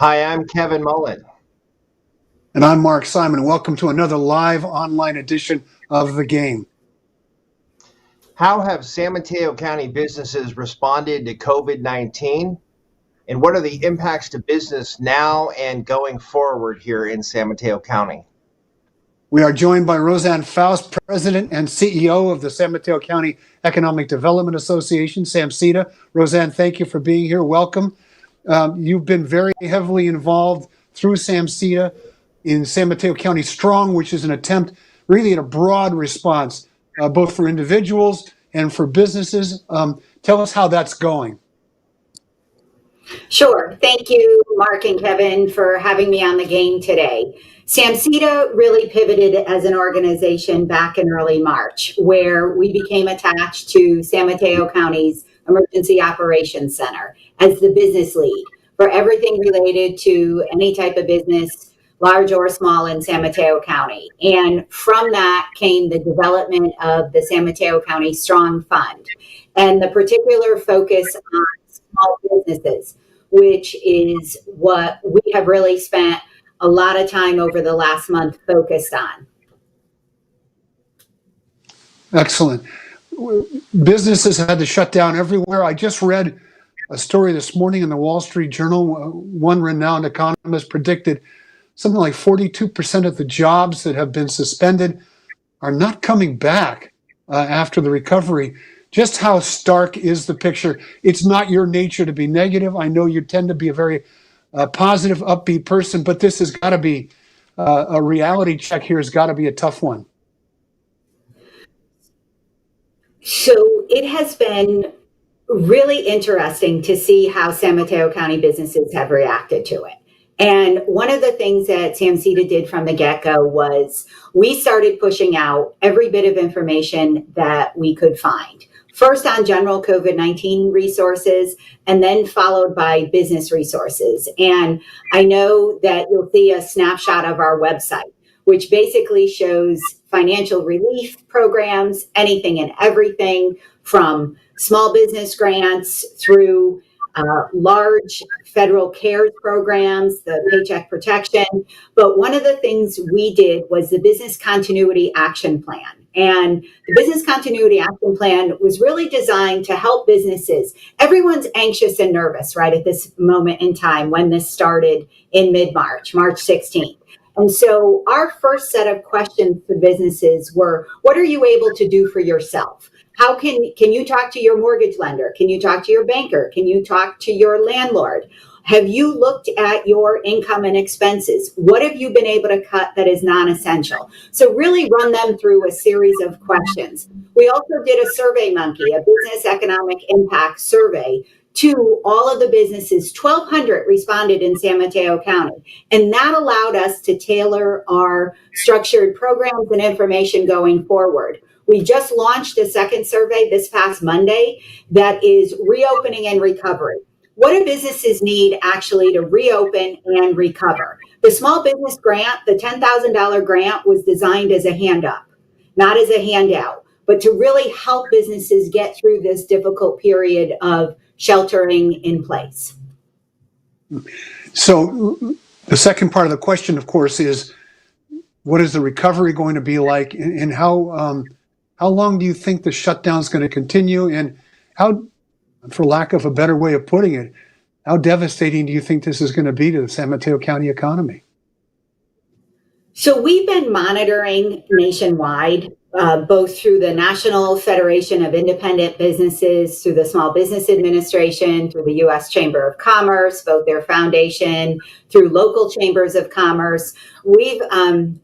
Hi, I'm Kevin Mullen. And I'm Mark Simon. Welcome to another live online edition of The Game. How have San Mateo County businesses responded to COVID-19? And what are the impacts to business now and going forward here in San Mateo County? We are joined by Roseann Faust, President and CEO of the San Mateo County Economic Development Association, SMC. Roseann, thank you for being here. Welcome. You've been very heavily involved through SMC in San Mateo County Strong, which is an attempt really at a broad response, both for individuals and for businesses. Tell us how that's going. Sure. Thank you, Mark and Kevin, for having me on the game today. SMC really pivoted as an organization back in early March, where we became attached to San Mateo County's Emergency Operations Center as the business lead for everything related to any type of business, large or small, in San Mateo County. And from that came the development of the San Mateo County Strong Fund and the particular focus on small businesses, which is what we have really spent a lot of time over the last month focused on. Excellent. Businesses had to shut down everywhere. I just read a story this morning in the Wall Street Journal. One renowned economist predicted something like 42% of the jobs that have been suspended are not coming back after the recovery. Just how stark is the picture? It's not your nature to be negative. I know you tend to be a very positive, upbeat person, but this has got to be a reality check here has got to be a tough one. So it has been really interesting to see how San Mateo County businesses have reacted to it. And one of the things that SMC did from the get-go was we started pushing out every bit of information that we could find. First on general COVID-19 resources, and then followed by business resources. And I know that you'll see a snapshot of our website, which basically shows financial relief programs, anything and everything from small business grants through large federal CARES programs, the Paycheck Protection. But one of the things we did was the Business Continuity Action Plan. And the Business Continuity Action Plan was really designed to help businesses. Everyone's anxious and nervous right at this moment in time when this started in mid-March, March 16th. And so our first set of questions to businesses were, what are you able to do for yourself? How can you talk to your mortgage lender? Can you talk to your banker? Can you talk to your landlord? Have you looked at your income and expenses? What have you been able to cut that is non-essential? So really run them through a series of questions. We also did a Survey Monkey, a business economic impact survey to all of the businesses. 1,200 responded in San Mateo County. And that allowed us to tailor our structured programs and information going forward. We just launched a second survey this past Monday that is reopening and recovery. What do businesses need actually to reopen and recover? The small business grant, the $10,000 grant, was designed as a hand up, not as a handout, but to really help businesses get through this difficult period of sheltering in place. So the second part of the question, of course, is what is the recovery going to be like, and how long do you think the shutdown is going to continue, and how, for lack of a better way of putting it, how devastating do you think this is going to be to the San Mateo County economy? So we've been monitoring nationwide, both through the National Federation of Independent Businesses, through the Small Business Administration, through the U.S. Chamber of Commerce, both their foundation, through local chambers of commerce.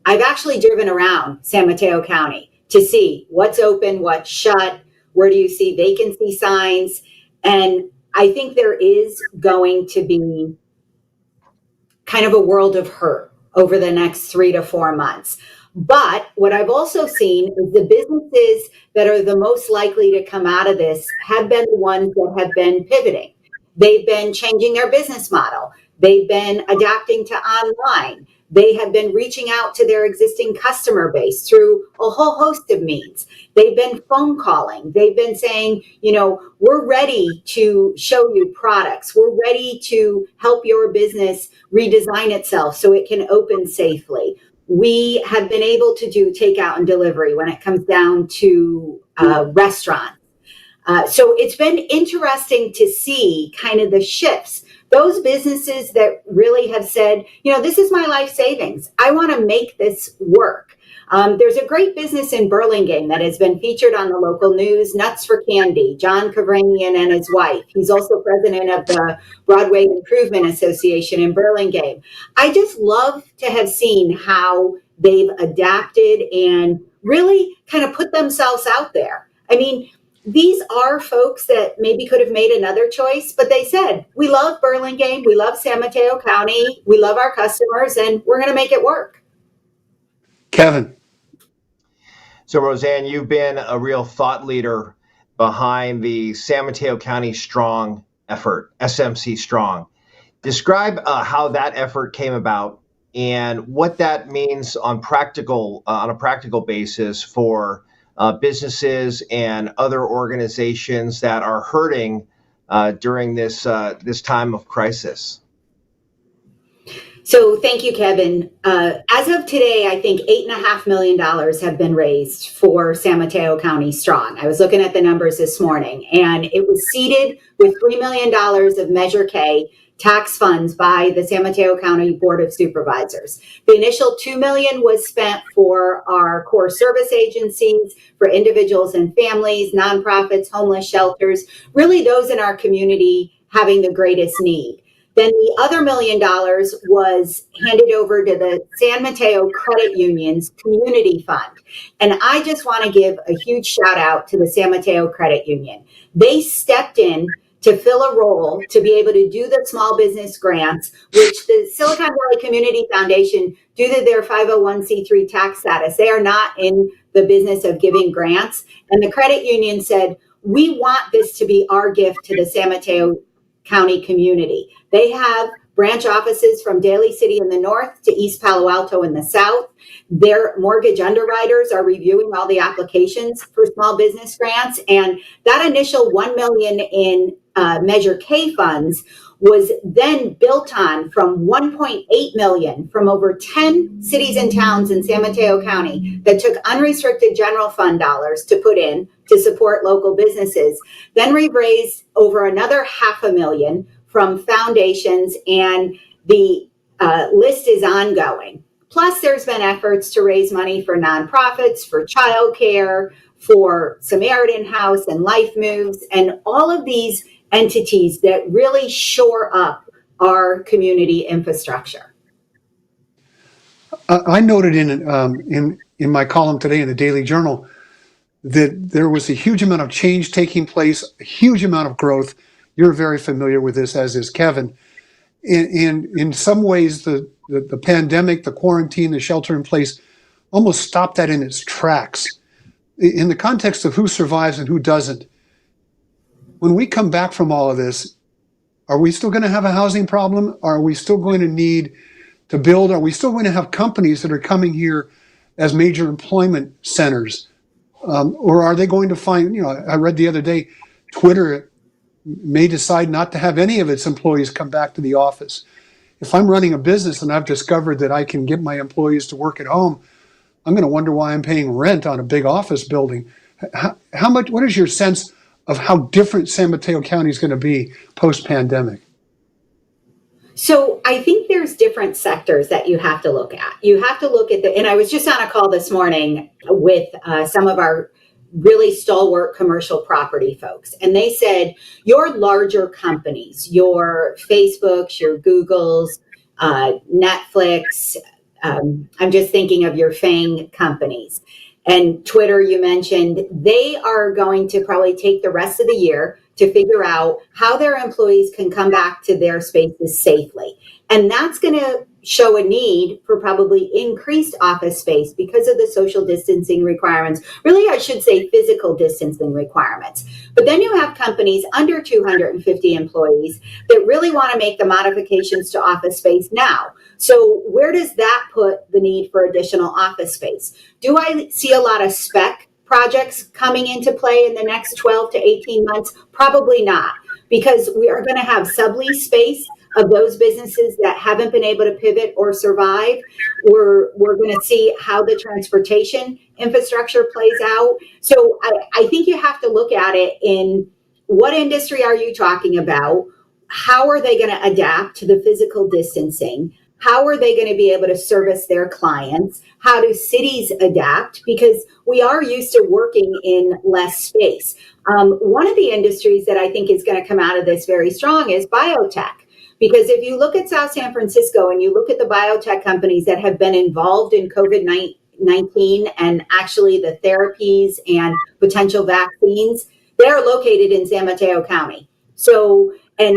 I've actually driven around San Mateo County to see what's open, what's shut, where do you see vacancy signs. And I think there is going to be kind of a world of hurt over the next 3 to 4 months. But what I've also seen is the businesses that are the most likely to come out of this have been the ones that have been pivoting. They've been changing their business model. They've been adapting to online. They have been reaching out to their existing customer base through a whole host of means. They've been phone calling. They've been saying, we're ready to show you products. We're ready to help your business redesign itself so it can open safely. We have been able to do takeout and delivery when it comes down to restaurants. So it's been interesting to see kind of the shifts. Those businesses that really have said, this is my life savings. I want to make this work. There's a great business in Burlingame that has been featured on the local news, Nuts for Candy, John Kavranian and his wife. He's also president of the Broadway Improvement Association in Burlingame. I just love to have seen how they've adapted and really kind of put themselves out there. I mean, these are folks that maybe could have made another choice, but they said, we love Burlingame, we love San Mateo County, we love our customers, and we're going to make it work. Kevin. So, Roseann, you've been a real thought leader behind the San Mateo County Strong effort, SMC Strong. Describe how that effort came about and what that means on a practical basis for businesses and other organizations that are hurting during this time of crisis. So thank you, Kevin. As of today, I think $8.5 million have been raised for San Mateo County Strong. I was looking at the numbers this morning, and it was seeded with $3 million of Measure K tax funds by the San Mateo County Board of Supervisors. The initial $2 million was spent for our core service agencies, for individuals and families, nonprofits, homeless shelters, really those in our community having the greatest need. Then the other $1 million was handed over to the San Mateo Credit Union's Community Fund. And I just want to give a huge shout out to the San Mateo Credit Union. They stepped in to fill a role to be able to do the small business grants, which the Silicon Valley Community Foundation, due to their 501c3 tax status, they are not in the business of giving grants. And the credit union said, we want this to be our gift to the San Mateo County community. They have branch offices from Daly City in the north to East Palo Alto in the south. Their mortgage underwriters are reviewing all the applications for small business grants. And that initial $1 million in Measure K funds was then built on from $1.8 million from over 10 cities and towns in San Mateo County that took unrestricted general fund dollars to put in to support local businesses. Then we raised over another $500,000 from foundations, and the list is ongoing. Plus, there's been efforts to raise money for nonprofits, for childcare, for Samaritan House and Life Moves, and all of these entities that really shore up our community infrastructure. I noted in my column today in the Daily Journal that there was a huge amount of change taking place, a huge amount of growth. You're very familiar with this, as is Kevin. And in some ways, the pandemic, the quarantine, the shelter in place almost stopped that in its tracks. In the context of who survives and who doesn't, when we come back from all of this, are we still going to have a housing problem? Are we still going to need to build? Are we still going to have companies that are coming here as major employment centers? Or are they going to find, I read the other day, Twitter may decide not to have any of its employees come back to the office. If I'm running a business and I've discovered that I can get my employees to work at home, I'm going to wonder why I'm paying rent on a big office building. What is your sense of how different San Mateo County is going to be post-pandemic? So I think there's different sectors that you have to look at. You have to look at and I was just on a call this morning with some of our really stalwart commercial property folks. And they said, your larger companies, your Facebooks, your Googles, Netflix, I'm just thinking of your FANG companies. And Twitter, you mentioned, they are going to probably take the rest of the year to figure out how their employees can come back to their spaces safely. And that's going to show a need for probably increased office space because of the social distancing requirements. Really, I should say physical distancing requirements. But then you have companies under 250 employees that really want to make the modifications to office space now. So where does that put the need for additional office space? Do I see a lot of spec projects coming into play in the next 12 to 18 months? Probably not, because we are going to have sublease space of those businesses that haven't been able to pivot or survive. We're going to see how the transportation infrastructure plays out. So I think you have to look at it in what industry are you talking about? How are they going to adapt to the physical distancing? How are they going to be able to service their clients? How do cities adapt? Because we are used to working in less space. One of the industries that I think is going to come out of this very strong is biotech. Because if you look at South San Francisco and you look at the biotech companies that have been involved in COVID-19 and actually the therapies and potential vaccines, they're located in San Mateo County. So, and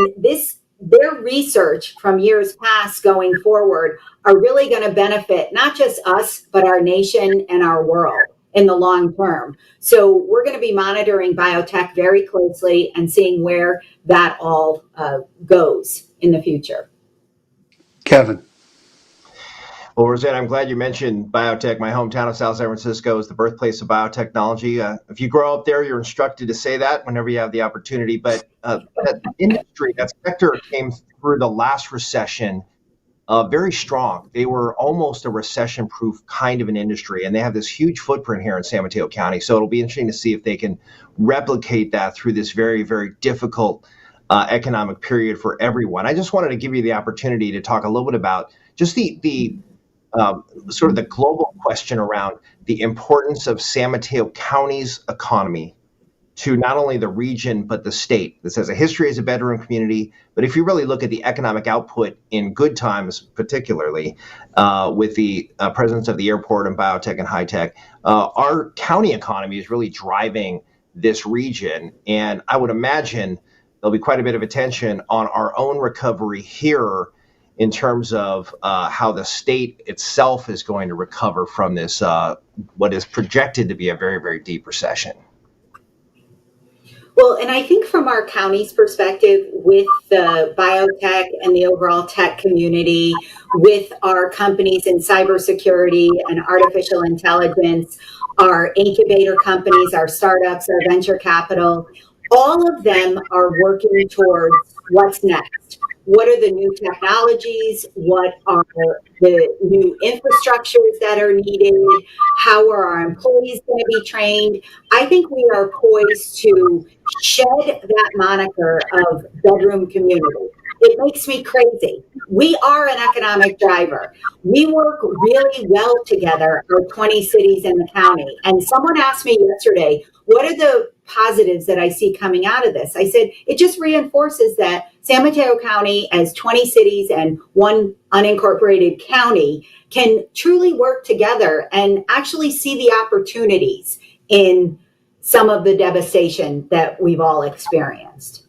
their research from years past going forward are really going to benefit not just us, but our nation and our world in the long term. So we're going to be monitoring biotech very closely and seeing where that all goes in the future. Kevin. Well, Roseann, I'm glad you mentioned biotech. My hometown of South San Francisco is the birthplace of biotechnology. If you grow up there, you're instructed to say that whenever you have the opportunity. But that industry, that sector came through the last recession very strong. They were almost a recession-proof kind of an industry, and they have this huge footprint here in San Mateo County. So it'll be interesting to see if they can replicate that through this very, very difficult economic period for everyone. I just wanted to give you the opportunity to talk a little bit about just the sort of the global question around the importance of San Mateo County's economy to not only the region, but the state. This has a history as a bedroom community, but if you really look at the economic output in good times, particularly with the presence of the airport and biotech and high tech, our county economy is really driving this region. And I would imagine there'll be quite a bit of attention on our own recovery here in terms of how the state itself is going to recover from this, what is projected to be a very, very deep recession. Well, and I think from our county's perspective, with the biotech and the overall tech community, with our companies in cybersecurity and artificial intelligence, our incubator companies, our startups, our venture capital, all of them are working towards what's next. What are the new technologies? What are the new infrastructures that are needed? How are our employees going to be trained? I think we are poised to shed that moniker of bedroom community. It makes me crazy. We are an economic driver. We work really well together, our 20 cities in the county. And someone asked me yesterday, what are the positives that I see coming out of this? I said, it just reinforces that San Mateo County, as 20 cities and one unincorporated county, can truly work together and actually see the opportunities in some of the devastation that we've all experienced.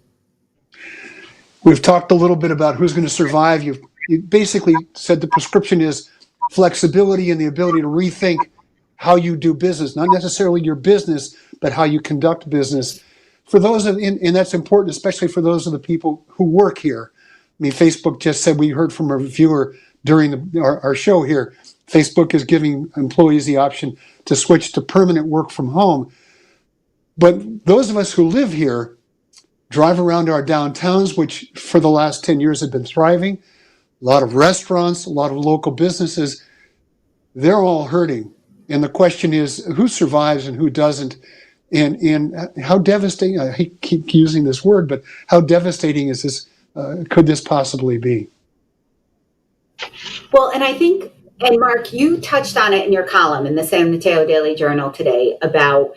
We've talked a little bit about who's going to survive. You basically said the prescription is flexibility and the ability to rethink how you do business, not necessarily your business, but how you conduct business. For those of, and that's important, especially for those of the people who work here. I mean, Facebook just said, we heard from a viewer during our show here, Facebook is giving employees the option to switch to permanent work from home. But those of us who live here drive around our downtowns, which for the last 10 years have been thriving. A lot of restaurants, a lot of local businesses, they're all hurting. And the question is, who survives and who doesn't? And how devastating, I keep using this word, but how devastating is this, could this possibly be? Well, and I think, and Mark, you touched on it in your column in the San Mateo Daily Journal today about,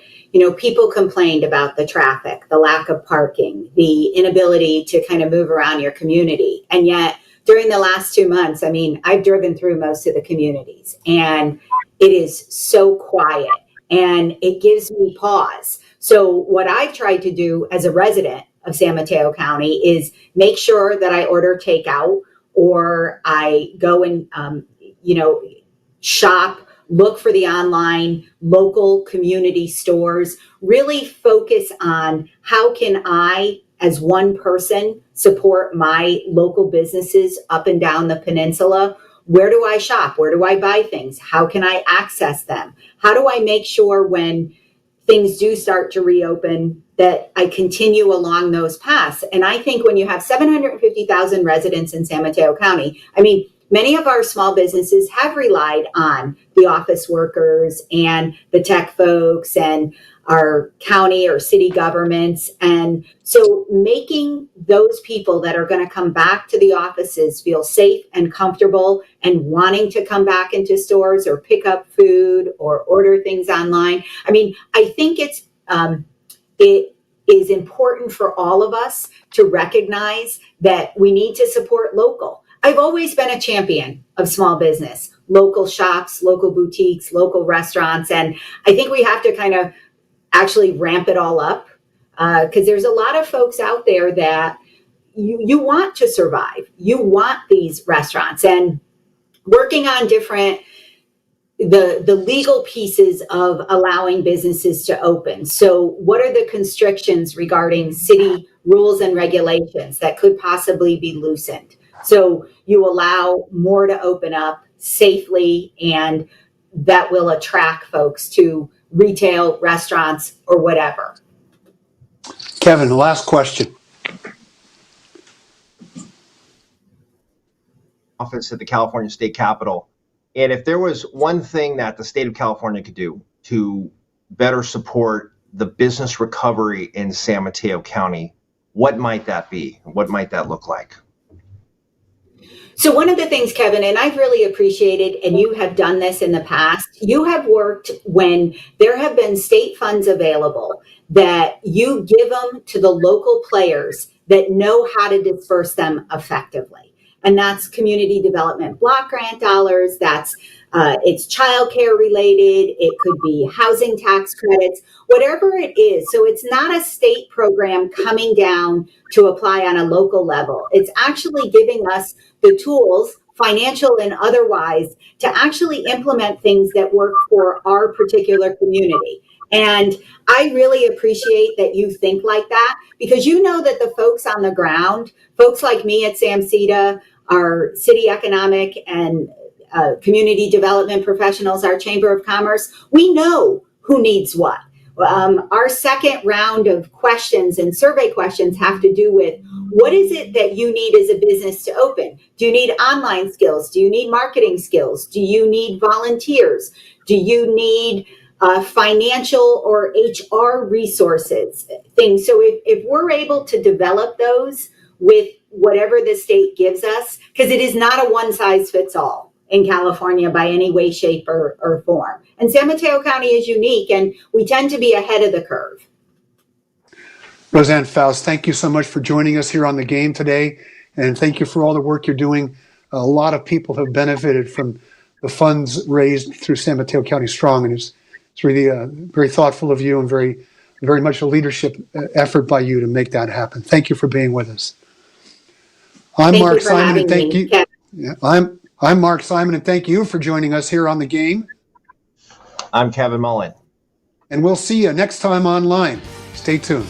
people complained about the traffic, the lack of parking, the inability to kind of move around your community. And yet during the last 2 months, I mean, I've driven through most of the communities and it is so quiet and it gives me pause. So what I've tried to do as a resident of San Mateo County is make sure that I order takeout or I go and, shop, look for the online local community stores, really focus on how can I, as one person, support my local businesses up and down the peninsula, where do I shop? Where do I buy things? How can I access them? How do I make sure when things do start to reopen that I continue along those paths? And I think when you have 750,000 residents in San Mateo County, I mean, many of our small businesses have relied on the office workers and the tech folks and our county or city governments. And so making those people that are going to come back to the offices feel safe and comfortable and wanting to come back into stores or pick up food or order things online. I mean, I think it is important for all of us to recognize that we need to support local. I've always been a champion of small business, local shops, local boutiques, local restaurants. And I think we have to kind of actually ramp it all up because there's a lot of folks out there that you want to survive. You want these restaurants, and working on the legal pieces of allowing businesses to open. So what are the constrictions regarding city rules and regulations that could possibly be loosened? So you allow more to open up safely, and that will attract folks to retail, restaurants, or whatever. Kevin, the last question. Office at the California State Capitol. And if there was one thing that the state of California could do to better support the business recovery in San Mateo County, what might that be? What might that look like? So one of the things, Kevin, and I've really appreciated, and you have done this in the past, you have worked when there have been state funds available that you give them to the local players that know how to disperse them effectively. And that's community development block grant dollars, it's childcare related, it could be housing tax credits, whatever it is. So it's not a state program coming down to apply on a local level. It's actually giving us the tools, financial and otherwise, to actually implement things that work for our particular community. And I really appreciate that you think like that, because you know that the folks on the ground, folks like me at SAMCETA, our city economic and community development professionals, our Chamber of Commerce, we know who needs what. Our second round of questions and survey questions have to do with what is it that you need as a business to open? Do you need online skills? Do you need marketing skills? Do you need volunteers? Do you need financial or HR resources, things? So if we're able to develop those with whatever the state gives us, because it is not a one size fits all in California by any way, shape, or form. And San Mateo County is unique, and we tend to be ahead of the curve. Roseann Faust, thank you so much for joining us here on The Game today. And thank you for all the work you're doing. A lot of people have benefited from the funds raised through San Mateo County Strong. And it's really very thoughtful of you and very, very much a leadership effort by you to make that happen. Thank you for being with us. I'm Mark Simon, and thank you. Yeah, I'm Mark Simon, and thank you for joining us here on The Game. I'm Kevin Mullen. And we'll see you next time online. Stay tuned.